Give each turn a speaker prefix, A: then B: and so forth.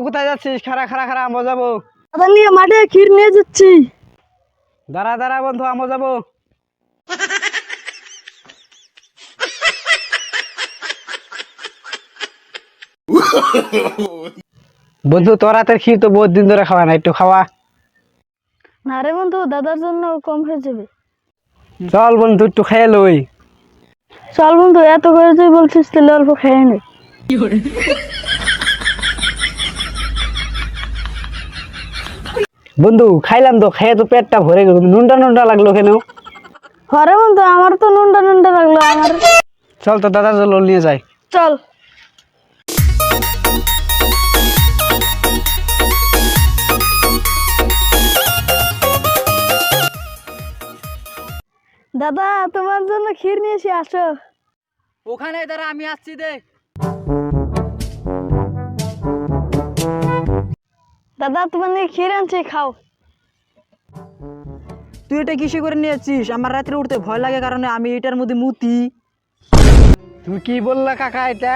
A: কোথায় যাচ্ছিস? খাড়া খাড়া খাড়া, আমও যাবো।
B: দাদা নিয়ে মাঠে ক্ষীর নিয়ে যাচ্ছি।
A: দাঁড়া দাঁড়া বন্ধু, আমও যাবো। বন্ধু, তোর হাতের ক্ষীর তো বহুত দিন ধরে খাওয়া না, একটু খাওয়া।
B: না রে বন্ধু, দাদার জন্য কম হয়ে যাবে।
A: চল বন্ধু, একটু খেয়ে লই।
B: চল বন্ধু, এত করে তুই বলছিস তাহলে অল্প খেয়ে নে।
A: বন্ধু খাইলাম তো, খেয়ে তো পেটটা ভরে গেল, নুনটা নুনটা লাগলো কেন?
B: হরে বন্ধু, আমার তো নুনটা নুনটা লাগলো আমার।
A: চল তো দাদা, চল নিয়ে যাই।
B: চল। দাদা, তোমার জন্য ক্ষীর নিয়েছি, আসো।
A: ওখানে দাঁড়া, আমি আসছি দে।
B: দাদা, তোমার নিয়ে ক্ষীর আনছি, খাও।
C: তুই এটা কিসে করে নিয়েছিস? আমার রাত্রে উঠতে ভয় লাগে কারণে আমি এটার মধ্যে মুতি।
A: তুমি কি বললা কাকা এটা?